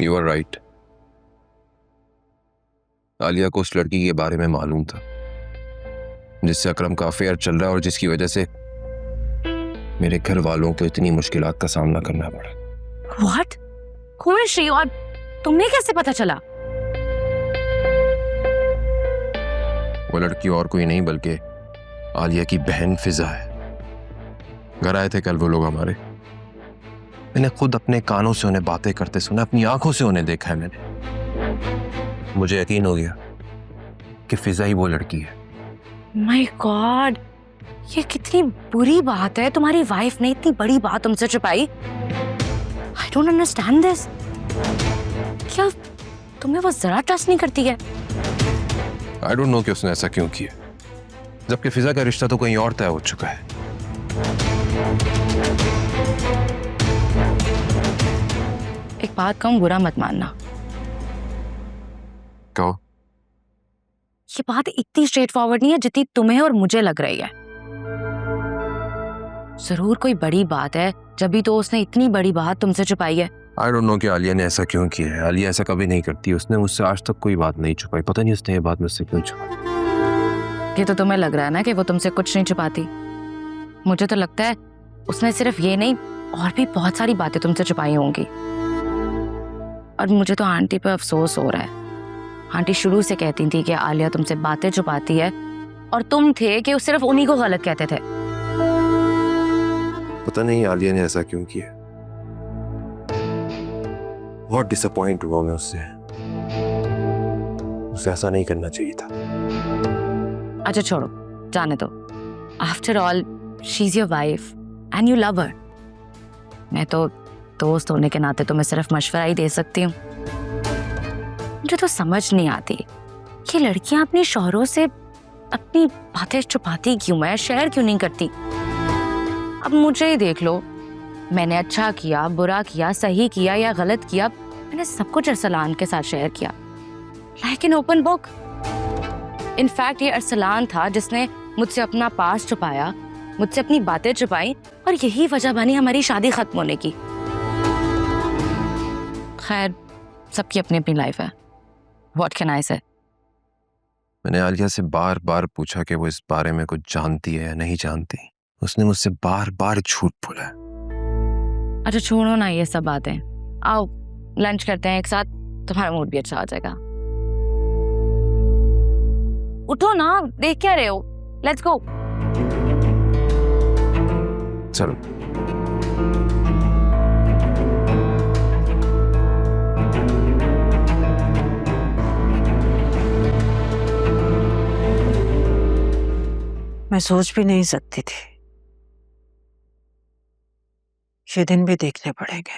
You are right. Alia को उस लड़की के बारे में मालूम था जिससे अकरम का अफेयर चल रहा है और जिसकी वजह से मेरे घर वालों को इतनी मुश्किलात का सामना करना पड़ा। What? कौन है श्री और तुम्हें कैसे पता चला? वो लड़की और कोई नहीं बल्कि आलिया की बहन फिजा है। घर आए थे कल वो लोग हमारे। मैंने खुद अपने कानों से उन्हें बातें करते सुना, अपनी आंखों से उन्हें देखा है मैंने। मुझे यकीन हो गया कि फिजा ही वो लड़की है। My God, ये कितनी बुरी बात है। तुम्हारी वाइफ ने इतनी बड़ी बात तुमसे छुपाई। I don't understand this. क्या तुम्हें वो जरा ट्रस्ट नहीं करती है? I don't know कि उसने ऐसा क्यों किया, जबकि फिजा का रिश्ता तो कहीं और तय हो चुका है। एक बात कहूं, बुरा मत मानना। कहो। ये बात इतनी स्ट्रेट फॉरवर्ड नहीं है जितनी तुम्हें और मुझे लग रही है। जरूर कोई बड़ी बात है, जब भी तो उसने इतनी बड़ी बात तुमसे छुपाई है। आई डोंट नो कि आलिया ने ऐसा क्यों किया है। आलिया ऐसा कभी नहीं करती। उसने मुझसे आज तक कोई बात नहीं छुपाई। पता नहीं उसने ये बात मुझसे क्यों छुपाई। ये तो तुम्हें लग रहा है ना कि वो तुमसे कुछ नहीं छुपाती। मुझे तो लगता है उसने सिर्फ ये नहीं और भी बहुत सारी बातें तुमसे छुपाई होंगी। और मुझे तो आंटी पे अफसोस हो रहा है। आंटी शुरू से कहती थी कि आलिया तुमसे बातें छुपाती है और तुम थे कि सिर्फ उन्हीं को गलत कहते थे। पता नहीं आलिया ने ऐसा क्यों किया। बहुत डिसअपॉइंट हुआ मैं उससे। उसे ऐसा नहीं करना चाहिए था। अच्छा छोड़ो, जाने दो। After all she is your wife and you love हर। मैं तो दोस्त होने के नाते तुम्हें सिर्फ मशवरा ही दे सकती हूँ। मुझे तो समझ नहीं आती ये लड़कियां अपने शौहरों से अपनी बातें छुपाती क्यों है, शेयर क्यों नहीं करती। अब मुझे ही देख लो, मैंने अच्छा किया, बुरा किया, सही किया या गलत किया, मैंने सब कुछ अरसलान के साथ शेयर किया, like an open book. In fact ये अरसलान था जिसने मुझसे अपना पास छुपाया, मुझसे अपनी बातें छुपाई और यही वजह बनी हमारी शादी खत्म होने की। खैर, सबकी अपनी अपनी लाइफ है। What can I say? मैंने आलिया से बार बार पूछा कि वो इस बारे में कुछ जानती है या नहीं जानती। उसने मुझसे बार बार झूठ बोला। अच्छा छोड़ो ना ये सब बातें, आओ लंच करते हैं एक साथ, तुम्हारा मूड भी अच्छा हो जाएगा। उठो ना, देख क्या रहे हो? Let's go. चलो। मैं सोच भी नहीं सकती थी ये दिन भी देखने पड़ेंगे।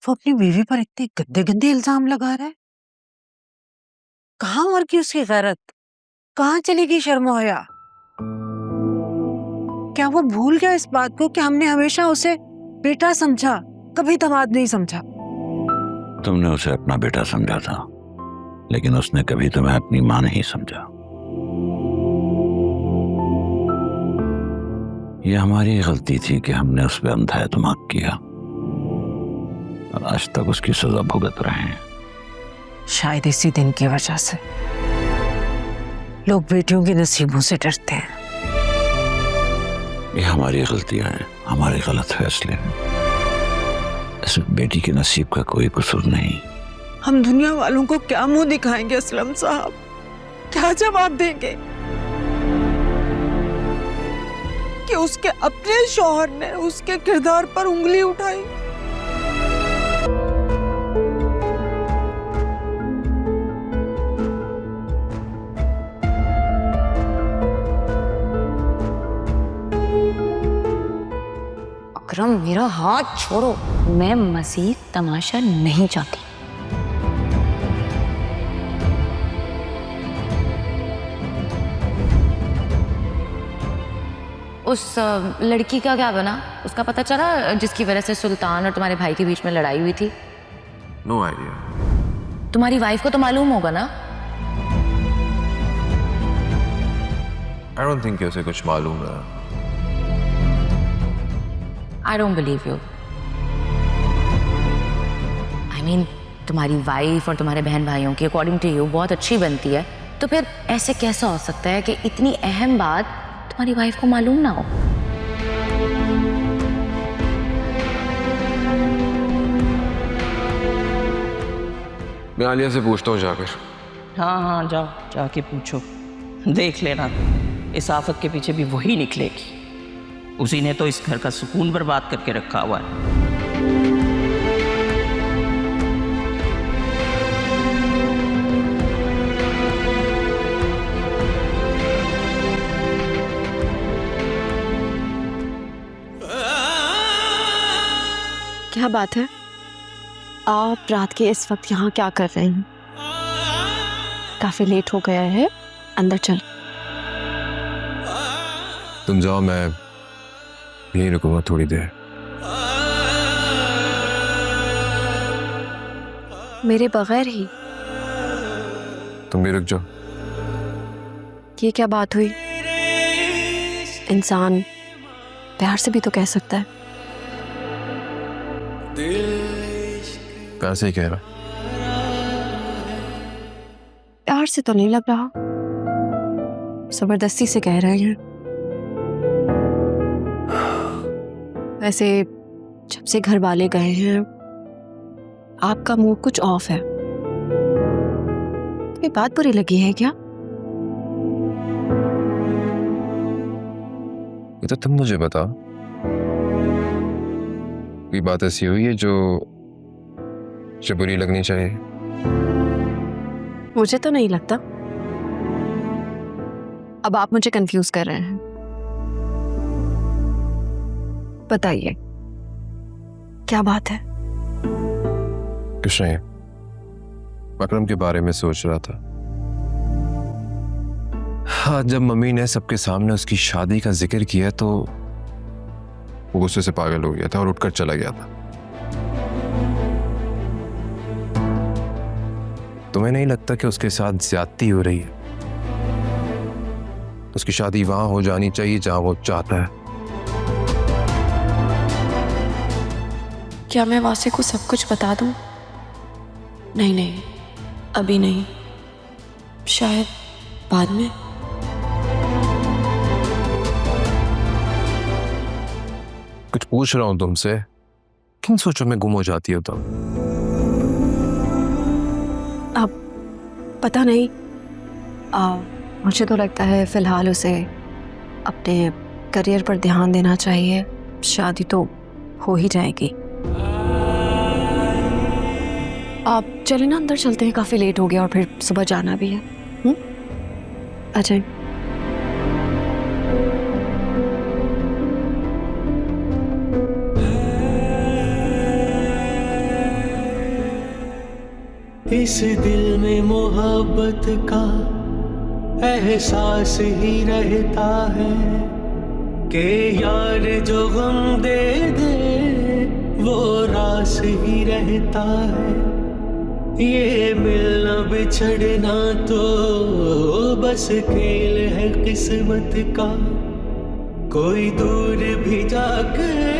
वो अपनी बीवी पर इतने गंदे गंदे इल्जाम लगा रहा है। कहाँ और की उसकी गैरत, कहाँ चली गई शर्म हया? क्या वो भूल गया इस बात को कि हमने हमेशा उसे बेटा समझा, कभी दामाद नहीं समझा? तुमने उसे अपना बेटा समझा था, लेकिन उसने कभी तुम्हें अपनी मां नहीं समझा। यह हमारी गलती थी कि हमने उस पर अंधा एतमाद किया और आज तक उसकी सजा भुगत रहे हैं। शायद इसी दिन की वजह से लोग बेटियों के नसीबों से डरते हैं। ये हमारी गलतियां हैं, हमारे गलत फैसले हैं। इसमें बेटी के नसीब का कोई कसूर नहीं। हम दुनिया वालों को क्या मुंह दिखाएंगे असलम साहब? क्या जवाब देंगे कि उसके अपने शौहर ने उसके किरदार पर उंगली उठाई? अकरम मेरा हाथ छोड़ो, मैं मज़ीद तमाशा नहीं चाहती। उस लड़की का क्या बना? उसका पता चला जिसकी वजह से सुल्तान और तुम्हारे भाई के बीच में लड़ाई हुई थी? No idea. तुम्हारी वाइफ को तो मालूम होगा ना? आई डोंट थिंक उसे कुछ मालूम है। I don't believe you. Mean तुम्हारी वाइफ और तुम्हारे बहन भाइयों की अकॉर्डिंग टू यू बहुत अच्छी बनती है, तो फिर ऐसे कैसा हो सकता है कि इतनी अहम बात तुम्हारी वाइफ को मालूम ना हो? मैं आलिया से पूछता हूँ जाकर। हाँ हाँ, जाओ जाके पूछो, देख लेना इस आफत के पीछे भी वही निकलेगी। उसी ने तो इस घर का सुकून बर्बाद करके रखा हुआ है। क्या बात है? आप रात के इस वक्त यहाँ क्या कर रहे हैं? काफी लेट हो गया है, अंदर चल। तुम जाओ, मैं यहीं रुकूंगा थोड़ी देर। मेरे बगैर ही? तुम भी रुक जाओ। ये क्या बात हुई? इंसान प्यार से भी तो कह सकता है। प्यार से ही कह रहा। प्यार से तो नहीं लग रहा, जबरदस्ती से कह रहे हैं। वैसे जब से घर वाले गए हैं आपका मूड कुछ ऑफ है। कोई बात बुरी लगी है क्या? ये तो तुम मुझे बता, कोई बात ऐसी हुई है जो बुरी लगनी चाहिए? मुझे तो नहीं लगता। अब आप मुझे कंफ्यूज कर रहे हैं। बताइए क्या बात है? कुछ नहीं, अकरम के बारे में सोच रहा था। हाँ, जब मम्मी ने सबके सामने उसकी शादी का जिक्र किया तो वो गुस्से से पागल हो गया था और उठकर चला गया था। तुम्हें नहीं लगता कि उसके साथ ज्यादती हो रही है? उसकी शादी वहां हो जानी चाहिए जहां वो चाहता है। क्या मैं वासे को सब कुछ बता दूं? नहीं नहीं, अभी नहीं, शायद बाद में। कुछ पूछ रहा हूं तुमसे, किन सोचों में गुम हो जाती हो तुम? अब पता नहीं, मुझे तो लगता है फिलहाल उसे अपने करियर पर ध्यान देना चाहिए। शादी तो हो ही जाएगी। आप चले ना, अंदर चलते हैं, काफी लेट हो गया और फिर सुबह जाना भी है। आ जाए। इस दिल में मोहब्बत का एहसास ही रहता है कि यार जो गम दे दे वो रास ही रहता है। ये मिलना बिछड़ना तो बस खेल है किस्मत का, कोई दूर भी जाकर